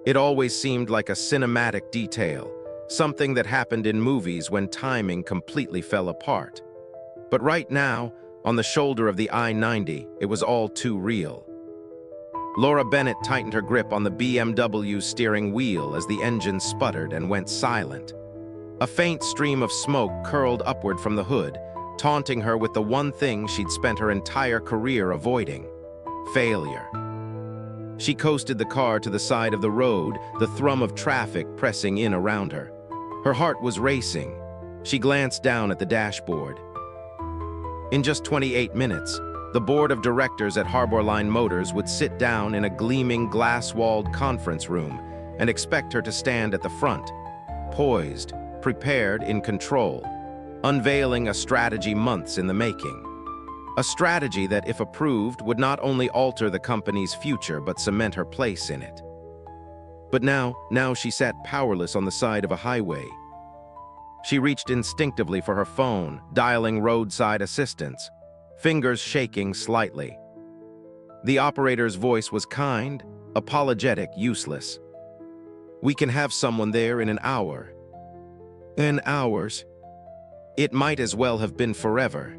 It always seemed like a cinematic detail, something that happened in movies when timing completely fell apart. But right now, on the shoulder of the I-90, it was all too real. Laura Bennett tightened her grip on the BMW's steering wheel as the engine sputtered and went silent. A faint stream of smoke curled upward from the hood, taunting her with the one thing she'd spent her entire career avoiding: failure. She coasted the car to the side of the road, the thrum of traffic pressing in around her. Her heart was racing. She glanced down at the dashboard. In just 28 minutes, the board of directors at Heartwarming Motors would sit down in a gleaming glass-walled conference room and expect her to stand at the front, poised, prepared, in control, unveiling a strategy months in the making. A strategy that, if approved, would not only alter the company's future but cement her place in it. But now she sat powerless on the side of a highway. She reached instinctively for her phone, dialing roadside assistance, fingers shaking slightly. The operator's voice was kind, apologetic, useless. "We can have someone there in an hour." "In hours?" It might as well have been forever.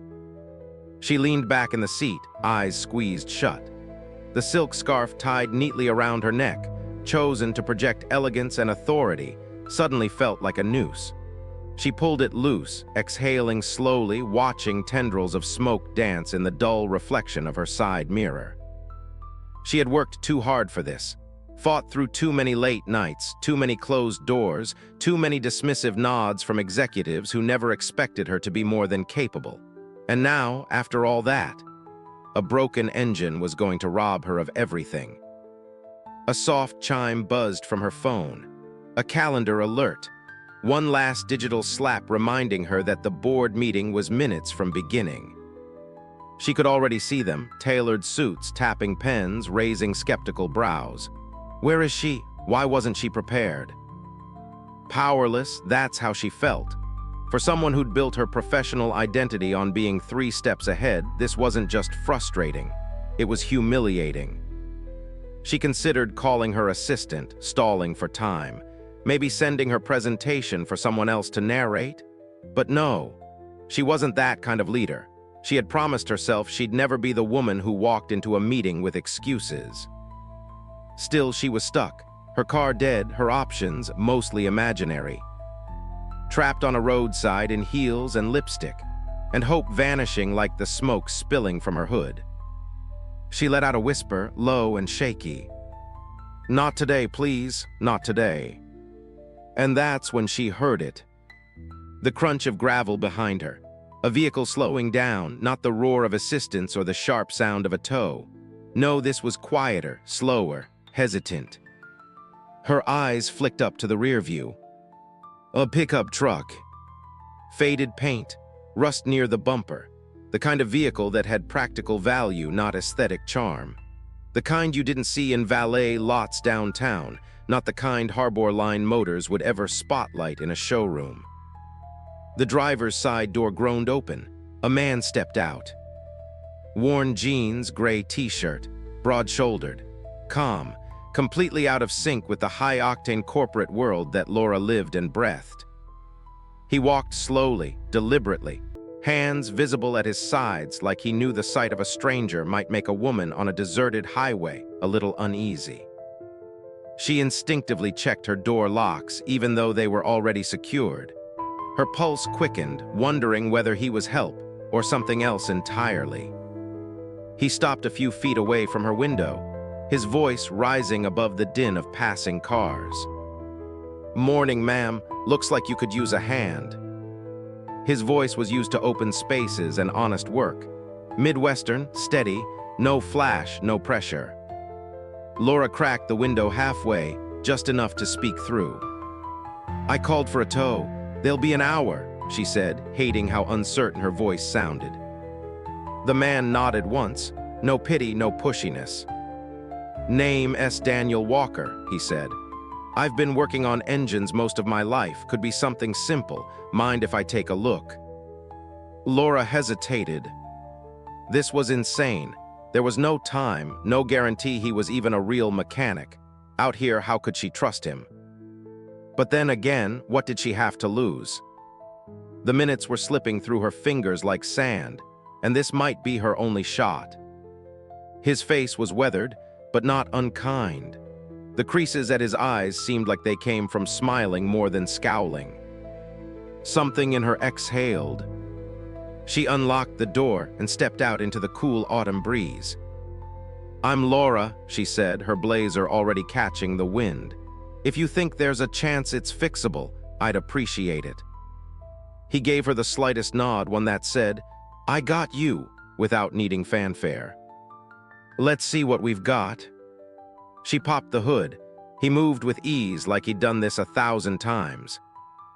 She leaned back in the seat, eyes squeezed shut. The silk scarf tied neatly around her neck, chosen to project elegance and authority, suddenly felt like a noose. She pulled it loose, exhaling slowly, watching tendrils of smoke dance in the dull reflection of her side mirror. She had worked too hard for this, fought through too many late nights, too many closed doors, too many dismissive nods from executives who never expected her to be more than capable. And now, after all that, a broken engine was going to rob her of everything. A soft chime buzzed from her phone, a calendar alert, one last digital slap reminding her that the board meeting was minutes from beginning. She could already see them, tailored suits, tapping pens, raising skeptical brows. Where is she? Why wasn't she prepared? Powerless, that's how she felt. For someone who'd built her professional identity on being 3 steps ahead, this wasn't just frustrating, it was humiliating. She considered calling her assistant, stalling for time, maybe sending her presentation for someone else to narrate. But no, she wasn't that kind of leader. She had promised herself she'd never be the woman who walked into a meeting with excuses. Still, she was stuck, her car dead, her options mostly imaginary. Trapped on a roadside in heels and lipstick, and hope vanishing like the smoke spilling from her hood. She let out a whisper, low and shaky. "Not today, please, not today." And that's when she heard it. The crunch of gravel behind her, a vehicle slowing down, not the roar of assistance or the sharp sound of a tow. No, this was quieter, slower, hesitant. Her eyes flicked up to the rear view. A pickup truck. Faded paint, rust near the bumper. The kind of vehicle that had practical value, not aesthetic charm. The kind you didn't see in valet lots downtown, not the kind Heartwarming Motors would ever spotlight in a showroom. The driver's side door groaned open. A man stepped out. Worn jeans, gray t-shirt, broad-shouldered, calm, completely out of sync with the high-octane corporate world that Laura lived and breathed. He walked slowly, deliberately, hands visible at his sides like he knew the sight of a stranger might make a woman on a deserted highway a little uneasy. She instinctively checked her door locks, even though they were already secured. Her pulse quickened, wondering whether he was help or something else entirely. He stopped a few feet away from her window, his voice rising above the din of passing cars. "Morning, ma'am. Looks like you could use a hand." His voice was used to open spaces and honest work. Midwestern, steady, no flash, no pressure. Laura cracked the window halfway, just enough to speak through. "I called for a tow. They'll be an hour," she said, hating how uncertain her voice sounded. The man nodded once, no pity, no pushiness. "Name S. Daniel Walker," he said. "I've been working on engines most of my life. Could be something simple. Mind if I take a look?" Laura hesitated. This was insane. There was no time, no guarantee he was even a real mechanic. Out here, how could she trust him? But then again, what did she have to lose? The minutes were slipping through her fingers like sand, and this might be her only shot. His face was weathered, but not unkind. The creases at his eyes seemed like they came from smiling more than scowling. Something in her exhaled. She unlocked the door and stepped out into the cool autumn breeze. "I'm Laura," she said, her blazer already catching the wind. "If you think there's a chance it's fixable, I'd appreciate it." He gave her the slightest nod, one that said, "I got you," without needing fanfare. "Let's see what we've got." She popped the hood. He moved with ease like he'd done this 1,000 times.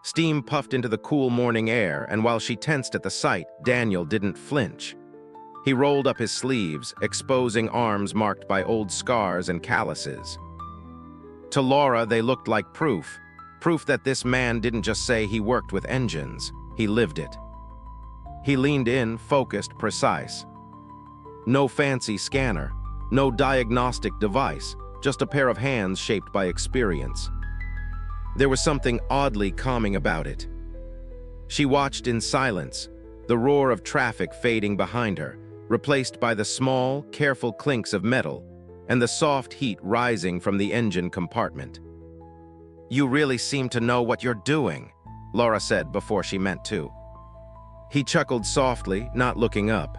Steam puffed into the cool morning air, and while she tensed at the sight, Daniel didn't flinch. He rolled up his sleeves, exposing arms marked by old scars and calluses. To Laura, they looked like proof that this man didn't just say he worked with engines, he lived it. He leaned in, focused, precise. No fancy scanner, no diagnostic device, just a pair of hands shaped by experience. There was something oddly calming about it. She watched in silence, the roar of traffic fading behind her, replaced by the small, careful clinks of metal and the soft heat rising from the engine compartment. "You really seem to know what you're doing," Laura said before she meant to. He chuckled softly, not looking up.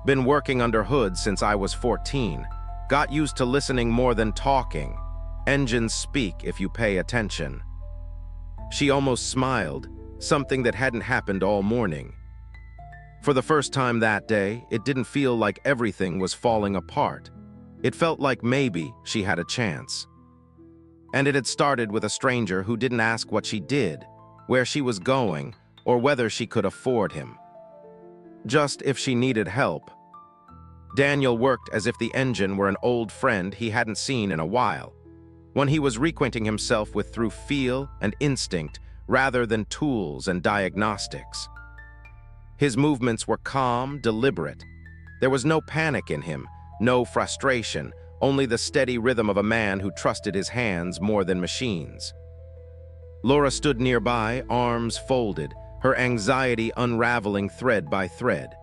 "Been working under hoods since I was 14. Got used to listening more than talking. Engines speak if you pay attention." She almost smiled, something that hadn't happened all morning. For the first time that day, it didn't feel like everything was falling apart. It felt like maybe she had a chance. And it had started with a stranger who didn't ask what she did, where she was going, or whether she could afford him. Just if she needed help. Daniel worked as if the engine were an old friend he hadn't seen in a while, one he was reacquainting himself with through feel and instinct rather than tools and diagnostics. His movements were calm, deliberate. There was no panic in him, no frustration, only the steady rhythm of a man who trusted his hands more than machines. Laura stood nearby, arms folded, her anxiety unraveling thread by thread.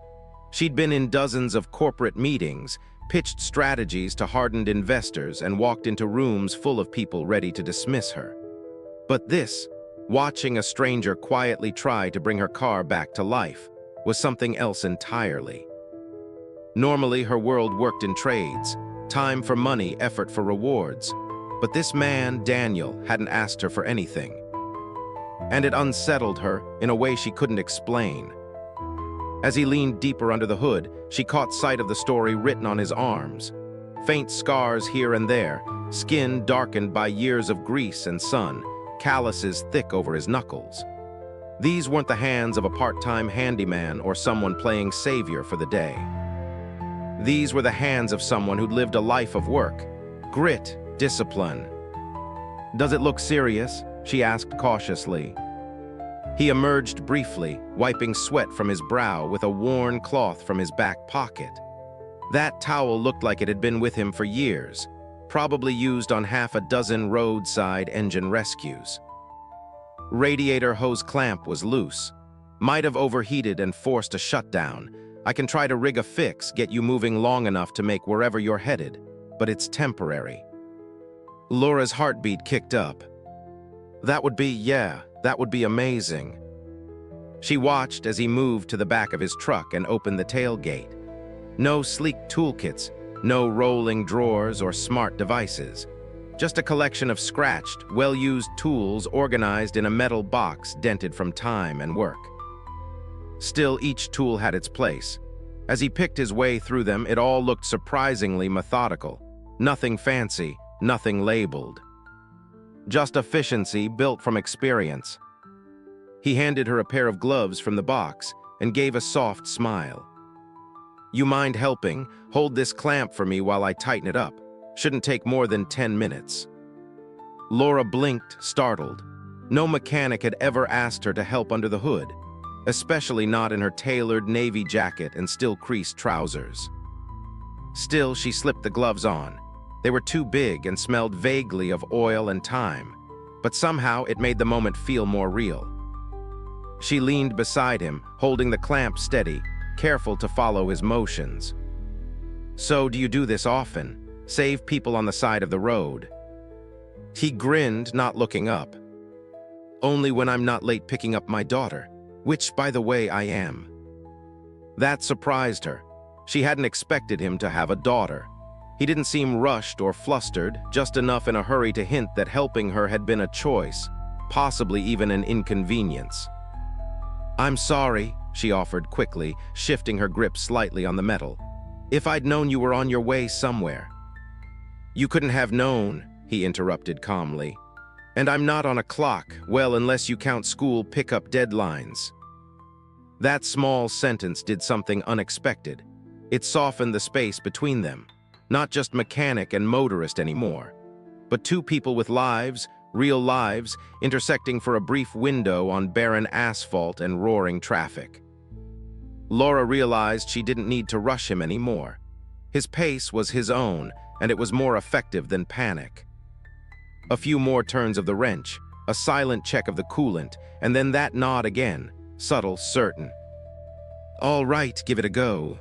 She'd been in dozens of corporate meetings, pitched strategies to hardened investors, and walked into rooms full of people ready to dismiss her. But this, watching a stranger quietly try to bring her car back to life, was something else entirely. Normally, her world worked in trades, time for money, effort for rewards. But this man, Daniel, hadn't asked her for anything. And it unsettled her in a way she couldn't explain. As he leaned deeper under the hood, she caught sight of the story written on his arms. Faint scars here and there, skin darkened by years of grease and sun, calluses thick over his knuckles. These weren't the hands of a part-time handyman or someone playing savior for the day. These were the hands of someone who'd lived a life of work, grit, discipline. "Does it look serious?" she asked cautiously. He emerged briefly, wiping sweat from his brow with a worn cloth from his back pocket. That towel looked like it had been with him for years, probably used on half a dozen roadside engine rescues. Radiator hose clamp was loose. Might have overheated and forced a shutdown. "I can try to rig a fix, get you moving long enough to make wherever you're headed, but it's temporary." Laura's heartbeat kicked up. That would be amazing. She watched as he moved to the back of his truck and opened the tailgate. No sleek toolkits, no rolling drawers or smart devices. Just a collection of scratched, well-used tools organized in a metal box dented from time and work. Still, each tool had its place. As he picked his way through them, it all looked surprisingly methodical. Nothing fancy, nothing labeled. Just efficiency built from experience. He handed her a pair of gloves from the box and gave a soft smile. "You mind helping? Hold this clamp for me while I tighten it up. Shouldn't take more than 10 minutes." Laura blinked, startled. No mechanic had ever asked her to help under the hood, especially not in her tailored navy jacket and still creased trousers. Still, she slipped the gloves on. They were too big and smelled vaguely of oil and thyme, but somehow it made the moment feel more real. She leaned beside him, holding the clamp steady, careful to follow his motions. "So do you do this often? Save people on the side of the road?" He grinned, not looking up. "Only when I'm not late picking up my daughter, which, by the way, I am." That surprised her. She hadn't expected him to have a daughter. He didn't seem rushed or flustered, just enough in a hurry to hint that helping her had been a choice, possibly even an inconvenience. "I'm sorry," she offered quickly, shifting her grip slightly on the metal. "If I'd known you were on your way somewhere." "You couldn't have known," he interrupted calmly. "And I'm not on a clock, well, unless you count school pickup deadlines." That small sentence did something unexpected. It softened the space between them. Not just mechanic and motorist anymore, but two people with lives, real lives, intersecting for a brief window on barren asphalt and roaring traffic. Laura realized she didn't need to rush him anymore. His pace was his own, and it was more effective than panic. A few more turns of the wrench, a silent check of the coolant, and then that nod again, subtle, certain. "All right, give it a go."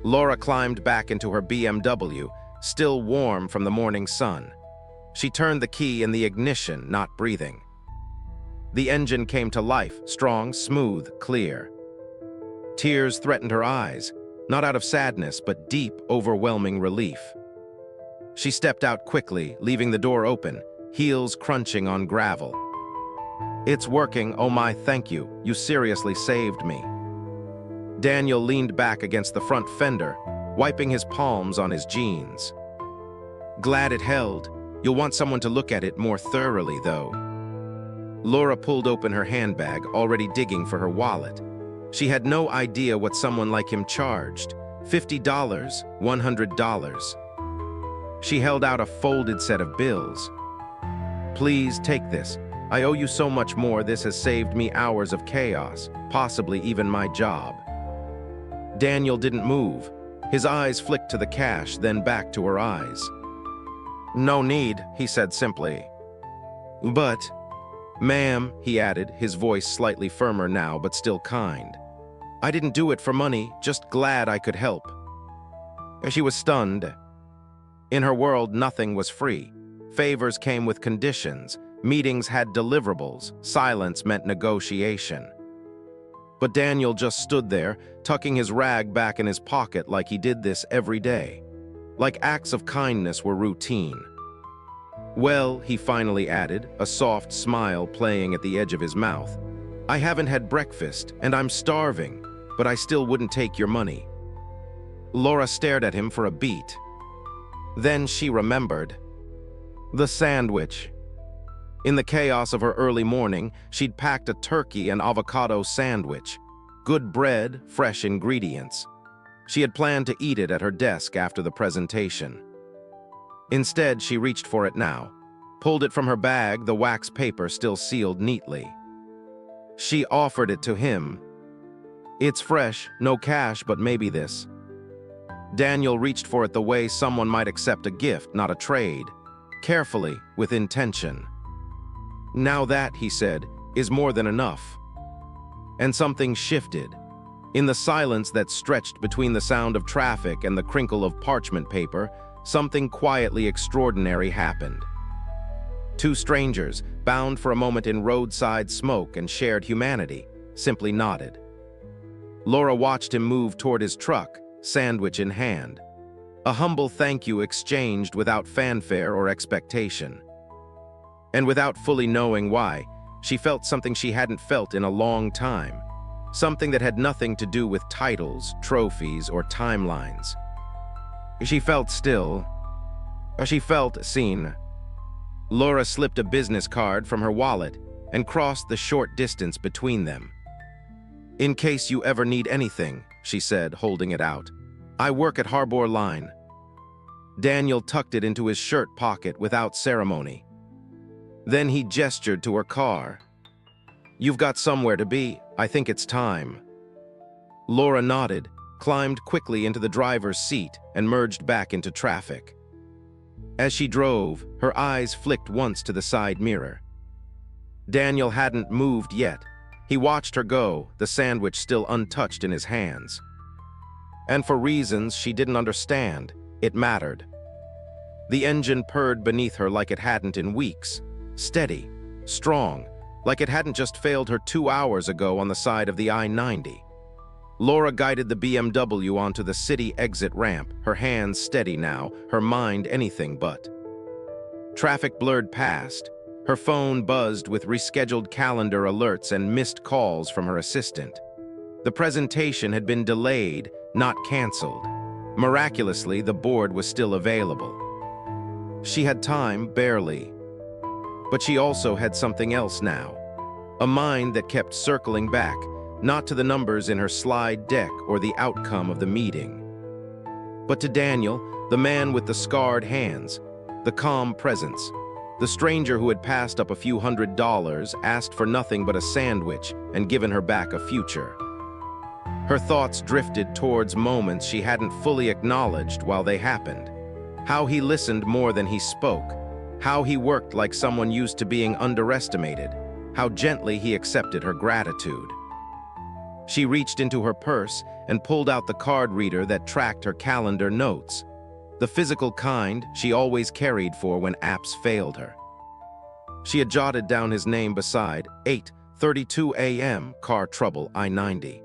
Laura climbed back into her BMW, still warm from the morning sun. She turned the key in the ignition, not breathing. The engine came to life, strong, smooth, clear. Tears threatened her eyes, not out of sadness, but deep, overwhelming relief. She stepped out quickly, leaving the door open, heels crunching on gravel. "It's working, oh my, thank you. You seriously saved me." Daniel leaned back against the front fender, wiping his palms on his jeans. "Glad it held. You'll want someone to look at it more thoroughly, though." Laura pulled open her handbag, already digging for her wallet. She had no idea what someone like him charged. $50, $100. She held out a folded set of bills. "Please take this. I owe you so much more. This has saved me hours of chaos, possibly even my job." Daniel didn't move. His eyes flicked to the cash, then back to her eyes. "No need," he said simply. "But, ma'am," he added, his voice slightly firmer now, but still kind. "I didn't do it for money, just glad I could help." She was stunned. In her world, nothing was free. Favors came with conditions. Meetings had deliverables. Silence meant negotiation. But Daniel just stood there, tucking his rag back in his pocket like he did this every day. Like acts of kindness were routine. "Well," he finally added, a soft smile playing at the edge of his mouth, "I haven't had breakfast, and I'm starving, but I still wouldn't take your money." Laura stared at him for a beat. Then she remembered. The sandwich. In the chaos of her early morning, she'd packed a turkey and avocado sandwich. Good bread, fresh ingredients. She had planned to eat it at her desk after the presentation. Instead, she reached for it now, pulled it from her bag, the wax paper still sealed neatly. She offered it to him. "It's fresh, no cash, but maybe this." Daniel reached for it the way someone might accept a gift, not a trade. Carefully, with intention. "Now that," he said, "is more than enough." And something shifted. In the silence that stretched between the sound of traffic and the crinkle of parchment paper, something quietly extraordinary happened. Two strangers, bound for a moment in roadside smoke and shared humanity, simply nodded. Laura watched him move toward his truck, sandwich in hand. A humble thank you exchanged without fanfare or expectation. And without fully knowing why, she felt something she hadn't felt in a long time. Something that had nothing to do with titles, trophies, or timelines. She felt still. She felt seen. Laura slipped a business card from her wallet and crossed the short distance between them. "In case you ever need anything," she said, holding it out. "I work at Harbor Line." Daniel tucked it into his shirt pocket without ceremony. Then he gestured to her car. "You've got somewhere to be. I think it's time." Laura nodded, climbed quickly into the driver's seat, and merged back into traffic. As she drove, her eyes flicked once to the side mirror. Daniel hadn't moved yet. He watched her go, the sandwich still untouched in his hands. And for reasons she didn't understand, it mattered. The engine purred beneath her like it hadn't in weeks, steady, strong, like it hadn't just failed her 2 hours ago on the side of the I-90. Laura guided the BMW onto the city exit ramp, her hands steady now, her mind anything but. Traffic blurred past. Her phone buzzed with rescheduled calendar alerts and missed calls from her assistant. The presentation had been delayed, not canceled. Miraculously, the board was still available. She had time, barely. But she also had something else now. A mind that kept circling back, not to the numbers in her slide deck or the outcome of the meeting, but to Daniel, the man with the scarred hands, the calm presence, the stranger who had passed up a few $100, asked for nothing but a sandwich, and given her back a future. Her thoughts drifted towards moments she hadn't fully acknowledged while they happened. How he listened more than he spoke, how he worked like someone used to being underestimated, how gently he accepted her gratitude. She reached into her purse and pulled out the card reader that tracked her calendar notes, the physical kind she always carried for when apps failed her. She had jotted down his name beside 8:32 a.m. car trouble I-90.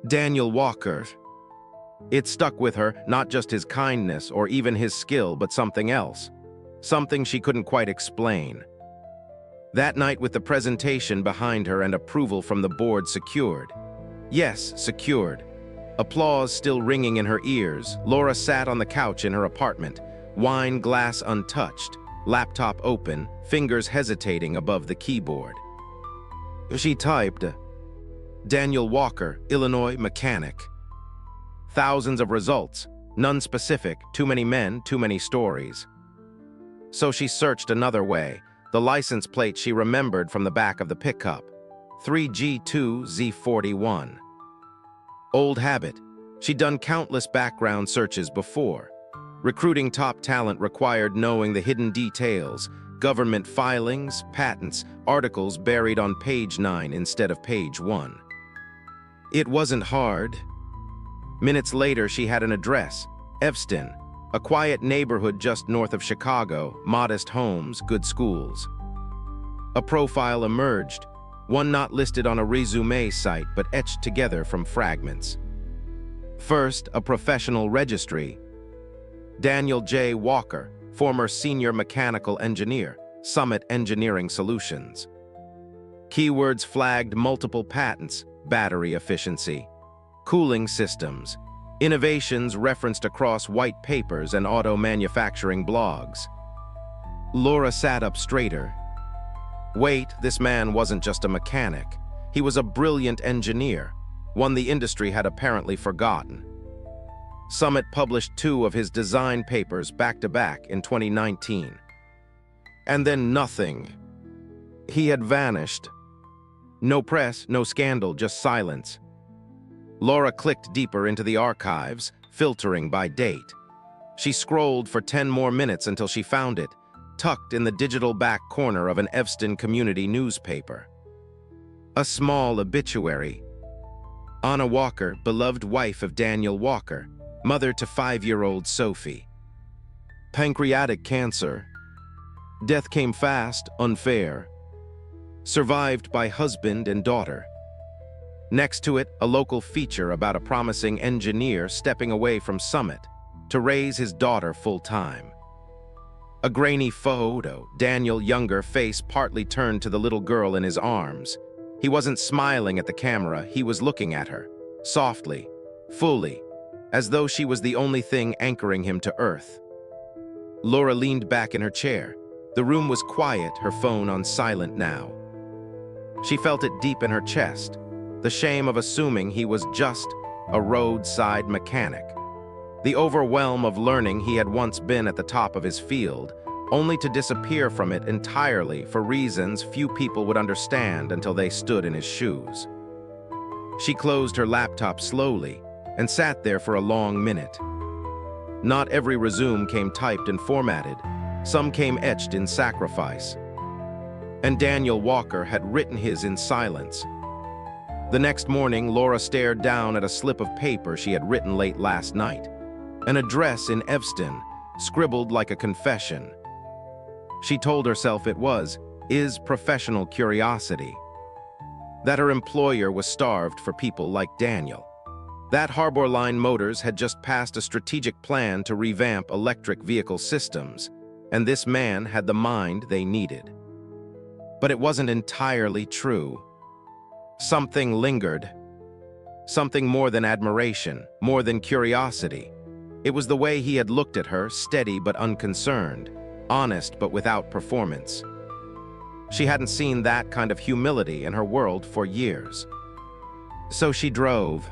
Daniel Walker. It stuck with her, not just his kindness or even his skill, but something else. Something she couldn't quite explain. That night, with the presentation behind her and approval from the board secured. Yes, secured. Applause still ringing in her ears, Laura sat on the couch in her apartment, wine glass untouched, laptop open, fingers hesitating above the keyboard. She typed, Daniel Walker, Illinois mechanic. Thousands of results, none specific, too many men, too many stories. So she searched another way, the license plate she remembered from the back of the pickup, 3G2Z41. Old habit. She'd done countless background searches before. Recruiting top talent required knowing the hidden details, government filings, patents, articles buried on page 9 instead of page 1. It wasn't hard. Minutes later, she had an address, Evanston, a quiet neighborhood just north of Chicago, modest homes, good schools. A profile emerged, one not listed on a resume site but etched together from fragments. First, a professional registry. Daniel J. Walker, former senior mechanical engineer, Summit Engineering Solutions. Keywords flagged multiple patents, battery efficiency, cooling systems, innovations referenced across white papers and auto manufacturing blogs. Laura sat up straighter. Wait, this man wasn't just a mechanic. He was a brilliant engineer, one the industry had apparently forgotten. Summit published 2 of his design papers back-to-back in 2019. And then nothing. He had vanished. No press, no scandal, just silence. Laura clicked deeper into the archives, filtering by date. She scrolled for 10 more minutes until she found it, tucked in the digital back corner of an Evanston community newspaper. A small obituary. Anna Walker, beloved wife of Daniel Walker, mother to 5-year-old Sophie. Pancreatic cancer. Death came fast, unfair. Survived by husband and daughter. Next to it, a local feature about a promising engineer stepping away from Summit to raise his daughter full-time. A grainy photo, Daniel younger, face partly turned to the little girl in his arms. He wasn't smiling at the camera, he was looking at her, softly, fully, as though she was the only thing anchoring him to earth. Laura leaned back in her chair. The room was quiet, her phone on silent now. She felt it deep in her chest, the shame of assuming he was just a roadside mechanic. The overwhelm of learning he had once been at the top of his field, only to disappear from it entirely for reasons few people would understand until they stood in his shoes. She closed her laptop slowly and sat there for a long minute. Not every resume came typed and formatted. Some came etched in sacrifice. And Daniel Walker had written his in silence. The next morning, Laura stared down at a slip of paper she had written late last night. An address in Evanston, scribbled like a confession. She told herself it was professional curiosity. That her employer was starved for people like Daniel. That Heartwarming Motors had just passed a strategic plan to revamp electric vehicle systems, and this man had the mind they needed. But it wasn't entirely true. Something lingered. Something more than admiration, more than curiosity. It was the way he had looked at her, steady but unconcerned, honest but without performance. She hadn't seen that kind of humility in her world for years. So she drove.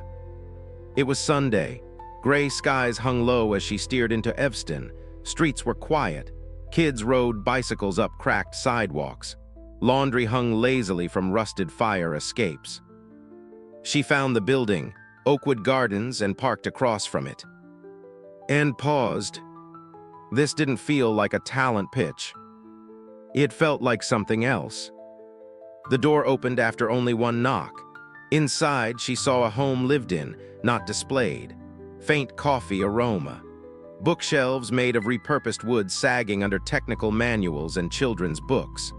It was Sunday. Gray skies hung low as she steered into Evanston. Streets were quiet. Kids rode bicycles up cracked sidewalks. Laundry hung lazily from rusted fire escapes. She found the building, Oakwood Gardens, and parked across from it. And paused. This didn't feel like a talent pitch. It felt like something else. The door opened after only one knock. Inside, she saw a home lived in, not displayed. Faint coffee aroma. Bookshelves made of repurposed wood sagging under technical manuals and children's books.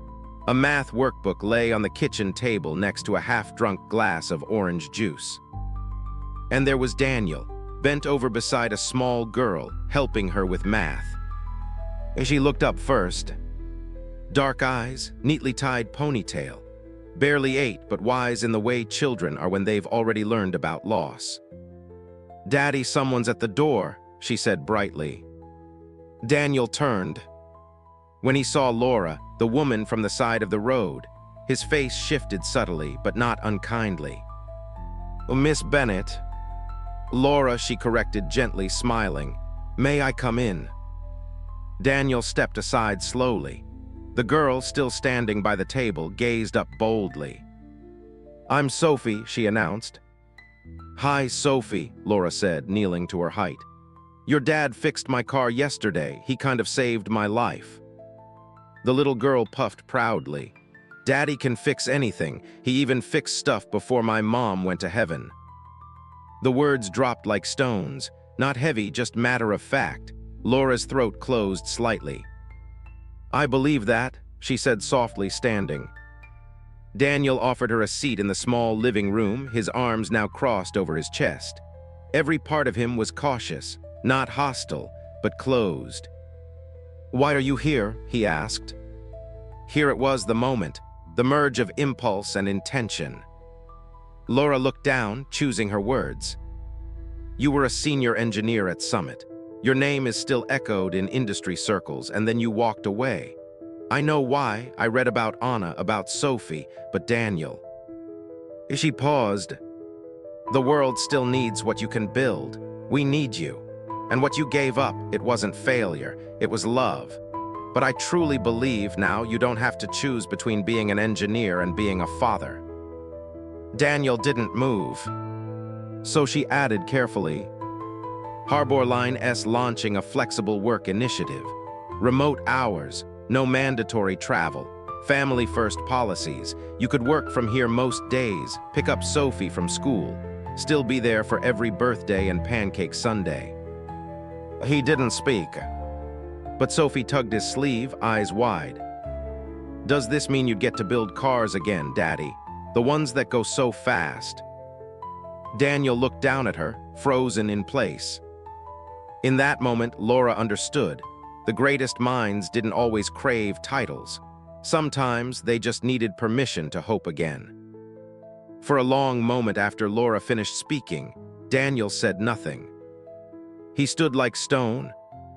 A math workbook lay on the kitchen table next to a half-drunk glass of orange juice. And there was Daniel, bent over beside a small girl, helping her with math. As she looked up first, dark eyes, neatly tied ponytail. Barely 8, but wise in the way children are when they've already learned about loss. "Daddy, someone's at the door," she said brightly. Daniel turned. When he saw Laura, the woman from the side of the road, his face shifted subtly, but not unkindly. "Miss Bennett." "Laura," she corrected gently, smiling. "May I come in?" Daniel stepped aside slowly. The girl, still standing by the table, gazed up boldly. "I'm Sophie," she announced. "Hi, Sophie," Laura said, kneeling to her height. "Your dad fixed my car yesterday. He kind of saved my life." The little girl puffed proudly. "Daddy can fix anything. He even fixed stuff before my mom went to heaven." The words dropped like stones, not heavy, just matter of fact. Laura's throat closed slightly. "I believe that," she said softly, standing. Daniel offered her a seat in the small living room, his arms now crossed over his chest. Every part of him was cautious, not hostile, but closed. "Why are you here?" he asked. Here it was, the moment, the merge of impulse and intention. Laura looked down, choosing her words. "You were a senior engineer at Summit. Your name is still echoed in industry circles, and then you walked away. I know why. I read about Anna, about Sophie, but Daniel." She paused. "The world still needs what you can build. We need you. And what you gave up, it wasn't failure, it was love. But I truly believe now you don't have to choose between being an engineer and being a father." Daniel didn't move. So she added carefully, "Heartwarming's launching a flexible work initiative. Remote hours, no mandatory travel, family-first policies. You could work from here most days, pick up Sophie from school, still be there for every birthday and pancake Sunday." He didn't speak. But Sophie tugged his sleeve, eyes wide. "Does this mean you'd get to build cars again, Daddy? The ones that go so fast?" Daniel looked down at her, frozen in place. In that moment, Laura understood. The greatest minds didn't always crave titles. Sometimes they just needed permission to hope again. For a long moment after Laura finished speaking, Daniel said nothing. He stood like stone,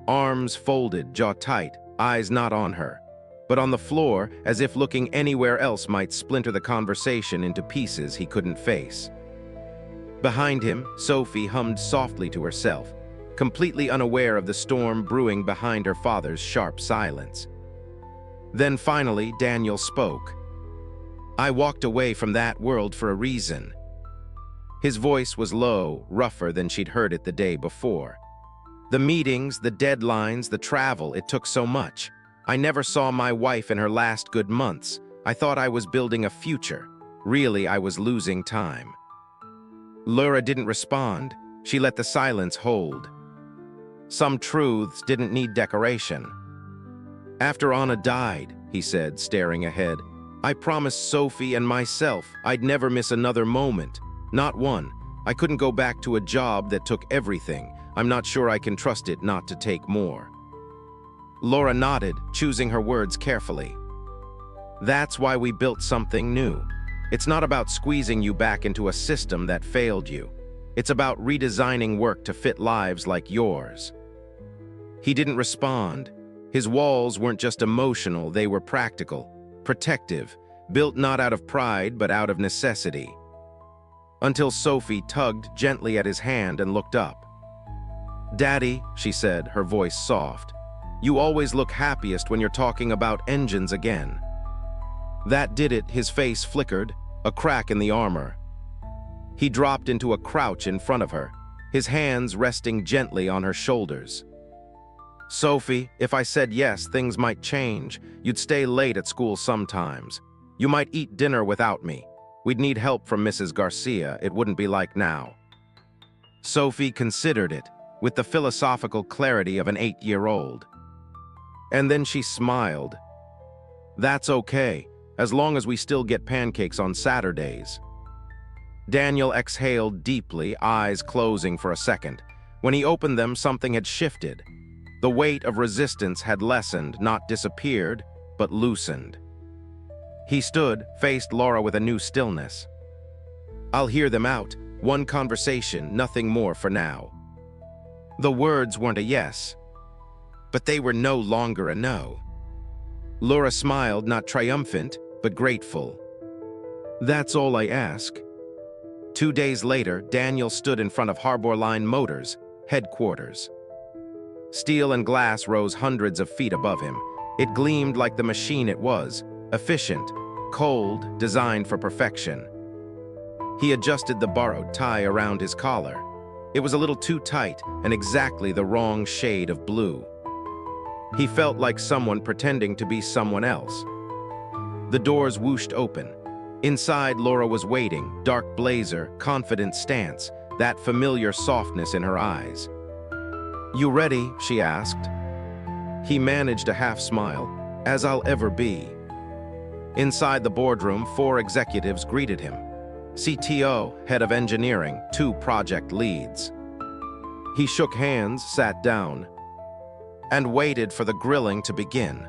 arms folded, jaw tight, eyes not on her, but on the floor, as if looking anywhere else might splinter the conversation into pieces he couldn't face. Behind him, Sophie hummed softly to herself, completely unaware of the storm brewing behind her father's sharp silence. Then finally, Daniel spoke. "I walked away from that world for a reason." His voice was low, rougher than she'd heard it the day before. The meetings, the deadlines, the travel, it took so much. I never saw my wife in her last good months. I thought I was building a future. Really, I was losing time. Laura didn't respond. She let the silence hold. Some truths didn't need decoration. After Anna died, he said, staring ahead, I promised Sophie and myself I'd never miss another moment. Not one. I couldn't go back to a job that took everything. I'm not sure I can trust it not to take more. Laura nodded, choosing her words carefully. That's why we built something new. It's not about squeezing you back into a system that failed you. It's about redesigning work to fit lives like yours. He didn't respond. His walls weren't just emotional, they were practical, protective, built not out of pride but out of necessity. Until Sophie tugged gently at his hand and looked up. Daddy, she said, her voice soft, you always look happiest when you're talking about engines again. That did it, his face flickered, a crack in the armor. He dropped into a crouch in front of her, his hands resting gently on her shoulders. Sophie, if I said yes, things might change. You'd stay late at school sometimes. You might eat dinner without me. We'd need help from Mrs. Garcia. It wouldn't be like now. Sophie considered it, with the philosophical clarity of an 8-year-old. And then she smiled. That's okay, as long as we still get pancakes on Saturdays. Daniel exhaled deeply, eyes closing for a second. When he opened them, something had shifted. The weight of resistance had lessened, not disappeared, but loosened. He stood, faced Laura with a new stillness. I'll hear them out. One conversation, nothing more for now. The words weren't a yes, but they were no longer a no. Laura smiled, not triumphant, but grateful. That's all I ask. 2 days later, Daniel stood in front of Heartwarming Motors, headquarters. Steel and glass rose hundreds of feet above him. It gleamed like the machine it was, efficient, cold, designed for perfection. He adjusted the borrowed tie around his collar. It was a little too tight and exactly the wrong shade of blue. He felt like someone pretending to be someone else. The doors whooshed open. Inside, Laura was waiting, dark blazer, confident stance, that familiar softness in her eyes. You ready? She asked. He managed a half smile, as I'll ever be. Inside the boardroom, 4 executives greeted him. CTO, head of engineering, 2 project leads. He shook hands, sat down, and waited for the grilling to begin.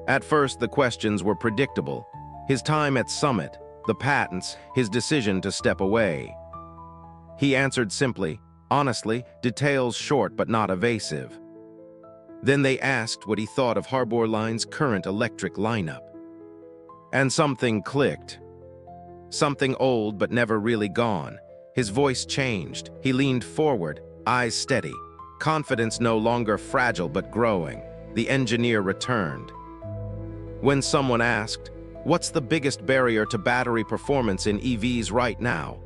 At first, the questions were predictable. His time at Summit, the patents, his decision to step away. He answered simply, honestly, details short but not evasive. Then they asked what he thought of Heartwarming's current electric lineup. And something clicked. Something old but never really gone. His voice changed. He leaned forward, eyes steady. Confidence no longer fragile but growing. The engineer returned. When someone asked, what's the biggest barrier to battery performance in EVs right now?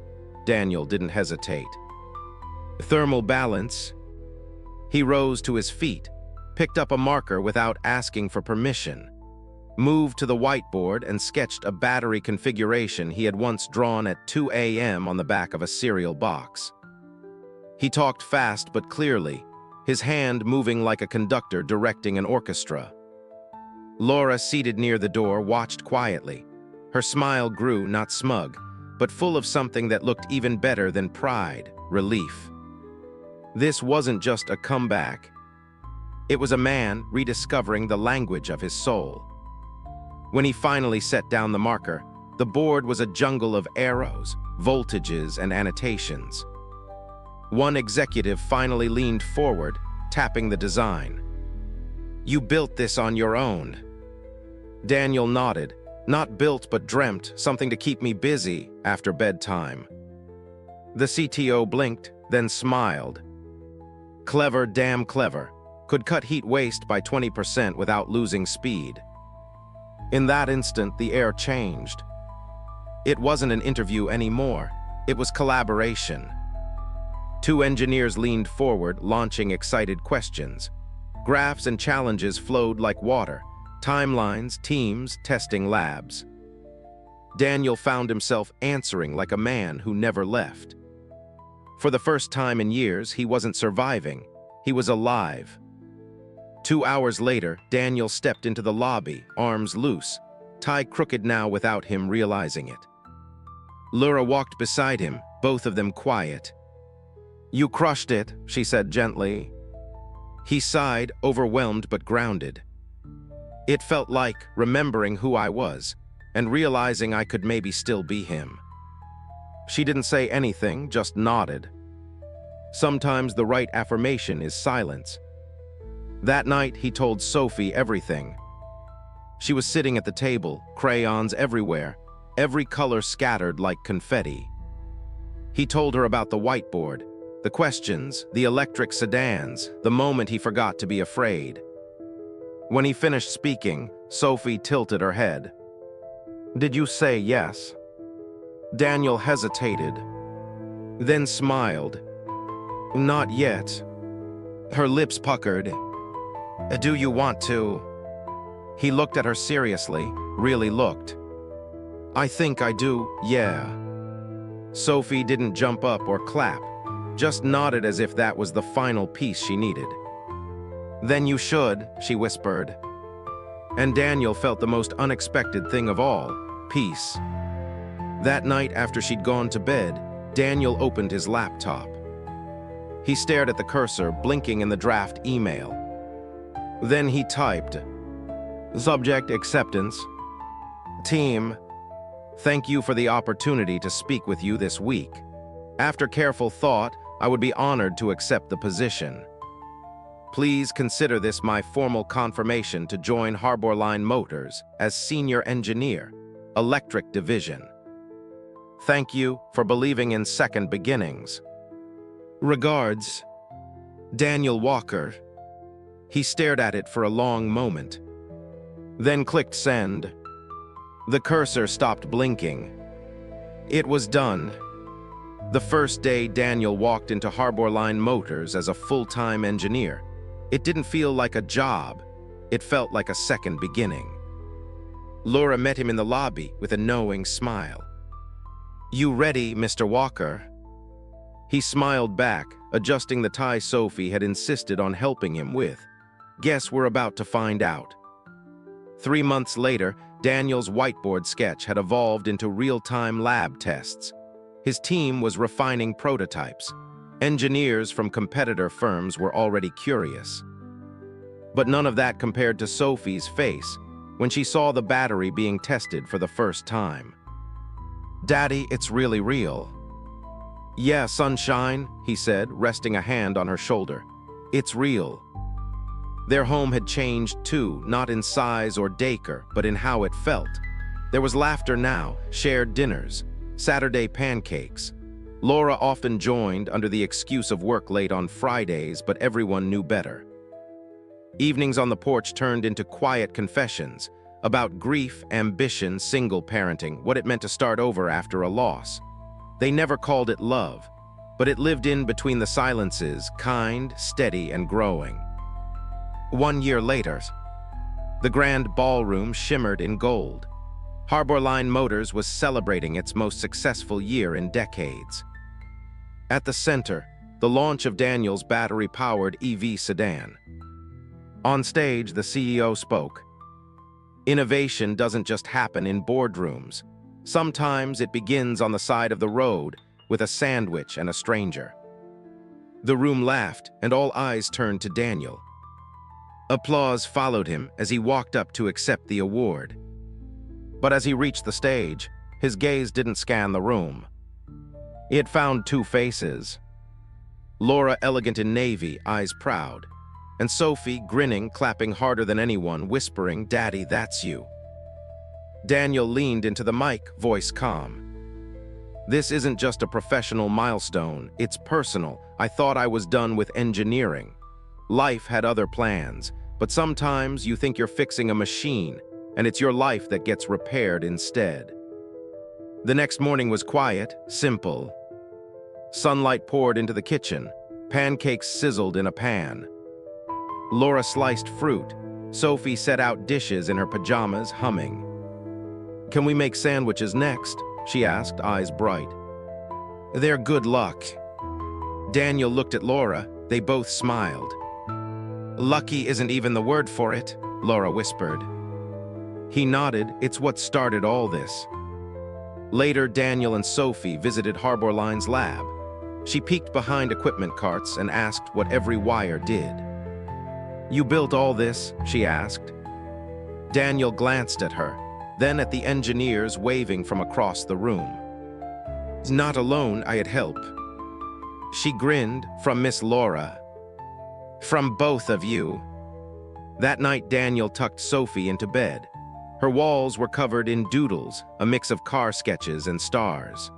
Daniel didn't hesitate. Thermal balance. He rose to his feet, picked up a marker without asking for permission, moved to the whiteboard and sketched a battery configuration he had once drawn at 2 a.m. on the back of a cereal box. He talked fast but clearly, his hand moving like a conductor directing an orchestra. Laura, seated near the door, watched quietly. Her smile grew, not smug, but full of something that looked even better than pride, relief. This wasn't just a comeback. It was a man rediscovering the language of his soul. When he finally set down the marker, the board was a jungle of arrows, voltages, and annotations. One executive finally leaned forward, tapping the design. You built this on your own. Daniel nodded. Not built but dreamt, something to keep me busy after bedtime. The CTO blinked, then smiled. Clever, damn clever. Could cut heat waste by 20% without losing speed. In that instant, the air changed. It wasn't an interview anymore. It was collaboration. Two engineers leaned forward, launching excited questions. Graphs and challenges flowed like water. Timelines, teams, testing labs. Daniel found himself answering like a man who never left. For the first time in years, he wasn't surviving. He was alive. 2 hours later, Daniel stepped into the lobby, arms loose, tie crooked now without him realizing it. Laura walked beside him, both of them quiet. "You crushed it," she said gently. He sighed, overwhelmed but grounded. It felt like remembering who I was and realizing I could maybe still be him. She didn't say anything, just nodded. Sometimes the right affirmation is silence. That night, he told Sophie everything. She was sitting at the table, crayons everywhere, every color scattered like confetti. He told her about the whiteboard, the questions, the electric sedans, the moment he forgot to be afraid. When he finished speaking, Sophie tilted her head. "Did you say yes?" Daniel hesitated, then smiled. "Not yet." Her lips puckered. "Do you want to?" He looked at her seriously, really looked. "I think I do, yeah." Sophie didn't jump up or clap, just nodded as if that was the final piece she needed. "Then you should," she whispered. And Daniel felt the most unexpected thing of all, peace. That night after she'd gone to bed, Daniel opened his laptop. He stared at the cursor, blinking in the draft email. Then he typed, "Subject acceptance. Team, thank you for the opportunity to speak with you this week. After careful thought, I would be honored to accept the position. Please consider this my formal confirmation to join Heartwarming Motors as Senior Engineer, Electric Division. Thank you for believing in second beginnings. Regards, Daniel Walker." He stared at it for a long moment, then clicked send. The cursor stopped blinking. It was done. The first day Daniel walked into Heartwarming Motors as a full-time engineer, it didn't feel like a job. It felt like a second beginning. Laura met him in the lobby with a knowing smile. "You ready, Mr. Walker?" He smiled back, adjusting the tie Sophie had insisted on helping him with. "Guess we're about to find out." 3 months later, Daniel's whiteboard sketch had evolved into real-time lab tests. His team was refining prototypes. Engineers from competitor firms were already curious. But none of that compared to Sophie's face when she saw the battery being tested for the first time. "Daddy, it's really real." "Yeah, sunshine," he said, resting a hand on her shoulder. "It's real." Their home had changed too, not in size or decor, but in how it felt. There was laughter now, shared dinners, Saturday pancakes. Laura often joined under the excuse of work late on Fridays, but everyone knew better. Evenings on the porch turned into quiet confessions about grief, ambition, single parenting, what it meant to start over after a loss. They never called it love, but it lived in between the silences, kind, steady, and growing. 1 year later, the grand ballroom shimmered in gold. Heartwarming Motors was celebrating its most successful year in decades. At the center, the launch of Daniel's battery-powered EV sedan. On stage, the CEO spoke. Innovation doesn't just happen in boardrooms. Sometimes it begins on the side of the road with a sandwich and a stranger. The room laughed, and all eyes turned to Daniel. Applause followed him as he walked up to accept the award. But as he reached the stage, his gaze didn't scan the room. It found two faces. Laura, elegant in navy, eyes proud, and Sophie, grinning, clapping harder than anyone, whispering, "Daddy, that's you." Daniel leaned into the mic, voice calm. "This isn't just a professional milestone, it's personal. I thought I was done with engineering. Life had other plans, but sometimes you think you're fixing a machine, and it's your life that gets repaired instead." The next morning was quiet, simple. Sunlight poured into the kitchen. Pancakes sizzled in a pan. Laura sliced fruit. Sophie set out dishes in her pajamas, humming. "Can we make sandwiches next?" she asked, eyes bright. "They're good luck." Daniel looked at Laura. They both smiled. "Lucky isn't even the word for it," Laura whispered. He nodded. "It's what started all this." Later, Daniel and Sophie visited Heartwarming's lab. She peeked behind equipment carts and asked what every wire did. "You built all this?" she asked. Daniel glanced at her, then at the engineers waving from across the room. "Not alone, I'd help." She grinned. "From Miss Laura." "From both of you." That night, Daniel tucked Sophie into bed. Her walls were covered in doodles, a mix of car sketches and stars.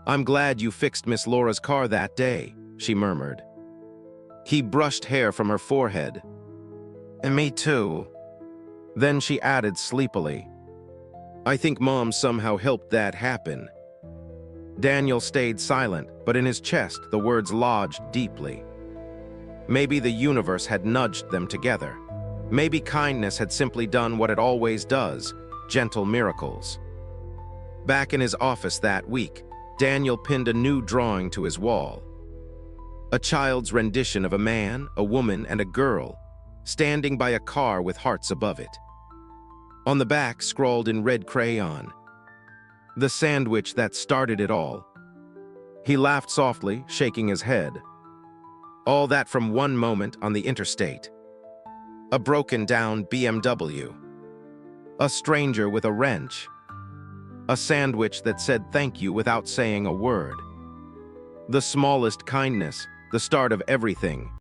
"I'm glad you fixed Miss Laura's car that day," she murmured. He brushed hair from her forehead. "And me too." Then she added sleepily, "I think Mom somehow helped that happen." Daniel stayed silent, but in his chest the words lodged deeply. Maybe the universe had nudged them together. Maybe kindness had simply done what it always does, gentle miracles. Back in his office that week, Daniel pinned a new drawing to his wall. A child's rendition of a man, a woman, and a girl, standing by a car with hearts above it. On the back, scrawled in red crayon, "The sandwich that started it all." He laughed softly, shaking his head. All that from one moment on the interstate. A broken-down BMW. A stranger with a wrench. A sandwich that said thank you without saying a word. The smallest kindness, the start of everything,